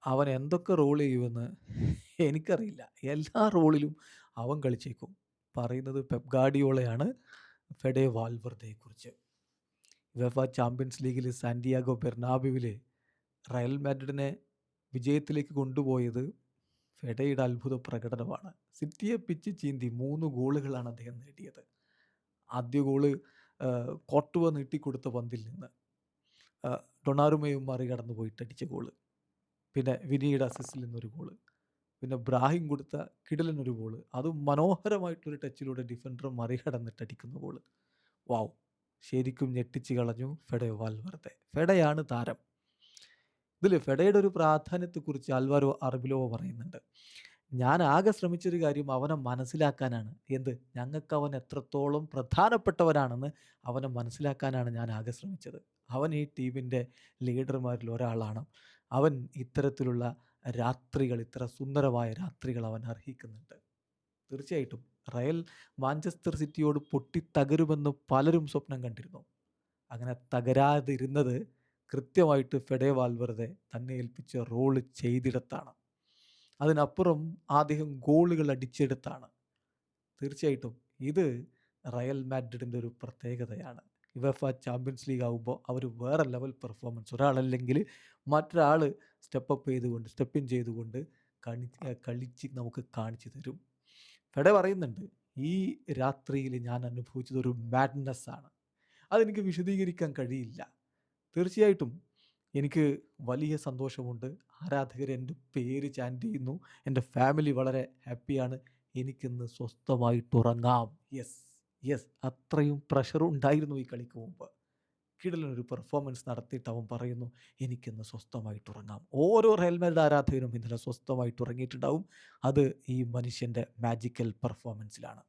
അവൻ എന്തൊക്കെ റോൾ ചെയ്യുമെന്ന് എനിക്കറിയില്ല. എല്ലാ റോളിലും അവൻ കളിച്ചേക്കും. പറയുന്നത് പെപ് ഗാർഡിയോളയാണ് ഫെഡെ വാൽവർദെയെക്കുറിച്ച്. യുവേഫ ചാമ്പ്യൻസ് ലീഗിൽ സാന്റിയാഗോ ബെർണാബ്യൂവിൽ റയൽ മാഡ്രിഡിനെ വിജയത്തിലേക്ക് കൊണ്ടുപോയത് ഫെഡയുടെ അത്ഭുത പ്രകടനമാണ്. സിറ്റിയെ പിച്ച് ചീന്തി 3 ഗോളുകളാണ് അദ്ദേഹം നേടിയത്. ആദ്യ ഗോള് കോർട്ടുവ നീട്ടിക്കൊടുത്ത പന്തിൽ നിന്ന് ഡൊണാറുമയും മറികടന്ന് പോയിട്ട് അടിച്ച ഗോള്. പിന്നെ വിനിയുടെ അസിസ്റ്റിൽ നിന്നൊരു ഗോള്. പിന്നെ ബ്രാഹിം കൊടുത്ത കിടിലനൊരു ഗോള്. അതും മനോഹരമായിട്ടൊരു ടച്ചിലൂടെ ഡിഫൻഡർ മറികടന്നിട്ട് അടിക്കുന്ന ഗോള്. വൗ! ശരിക്കും ഞെട്ടിച്ച് കളഞ്ഞു ഫെഡെ വാൽവർദെ. ഫെഡയാണ് താരം. ഇതിൽ ഫെഡയുടെ ഒരു പ്രാധാന്യത്തെക്കുറിച്ച് ആൽവാരോ അർബിലോവ പറയുന്നുണ്ട്. ഞാൻ ആകെ ശ്രമിച്ചൊരു കാര്യം അവനെ മനസ്സിലാക്കാനാണ്. എന്ത്? ഞങ്ങൾക്ക് അവൻ എത്രത്തോളം പ്രധാനപ്പെട്ടവനാണെന്ന് അവനെ മനസ്സിലാക്കാനാണ് ഞാൻ ആകെ ശ്രമിച്ചത്. അവൻ ഈ ടീമിൻ്റെ ലീഡർമാരിൽ ഒരാളാണ്. അവൻ ഇത്തരത്തിലുള്ള രാത്രികൾ, ഇത്ര സുന്ദരമായ രാത്രികൾ അവൻ അർഹിക്കുന്നുണ്ട്. തീർച്ചയായിട്ടും റയൽ മാഞ്ചസ്റ്റർ സിറ്റിയോട് പൊട്ടിത്തകരുമെന്ന് പലരും സ്വപ്നം കണ്ടിരുന്നു. അങ്ങനെ തകരാതിരുന്നത് കൃത്യമായിട്ട് ഫെഡെ വാൽവെർദെ തന്നെ ഏൽപ്പിച്ച റോള് ചെയ്തിടത്താണ്. അതിനപ്പുറം അദ്ദേഹം ഗോളുകൾ അടിച്ചെടുത്താണ്. തീർച്ചയായിട്ടും ഇത് റയൽ മാഡ്രിഡിൻ്റെ ഒരു പ്രത്യേകതയാണ്. യുവേഫ ചാമ്പ്യൻസ് ലീഗ് ആകുമ്പോൾ അവർ വേറെ ലെവൽ പെർഫോമൻസ്, ഒരാളല്ലെങ്കിൽ മറ്റൊരാൾ സ്റ്റെപ്പ് ഇൻ ചെയ്തുകൊണ്ട് കളിച്ച് നമുക്ക് കാണിച്ചു തരും. ഫെഡെ പറയുന്നുണ്ട്, ഈ രാത്രിയിൽ ഞാൻ അനുഭവിച്ചതൊരു മാഡ്നെസ്സാണ്. അതെനിക്ക് വിശദീകരിക്കാൻ കഴിയില്ല. തീർച്ചയായിട്ടും എനിക്ക് വലിയ സന്തോഷമുണ്ട്. ആരാധകർ എൻ്റെ പേര് ചാൻ്റ് ചെയ്യുന്നു. എൻ്റെ ഫാമിലി വളരെ ഹാപ്പിയാണ്. എനിക്കിന്ന് സ്വസ്ഥമായിട്ടുറങ്ങാം. യെസ്, യെസ്, അത്രയും പ്രഷർ ഉണ്ടായിരുന്നു ഈ കളിക്ക് മുമ്പ്. കിടിലനൊരു പെർഫോമൻസ് നടത്തിയിട്ട് അവൻ പറയുന്നു, എനിക്കിന്ന് സ്വസ്ഥമായിട്ടുറങ്ങാം. ഓരോ റയൽ മാഡ്രിഡ് ആരാധകനും ഇന്നലെ സ്വസ്ഥമായിട്ട് ഉറങ്ങിയിട്ടുണ്ടാവും. അത് ഈ മനുഷ്യൻ്റെ മാജിക്കൽ പെർഫോമൻസിലാണ്.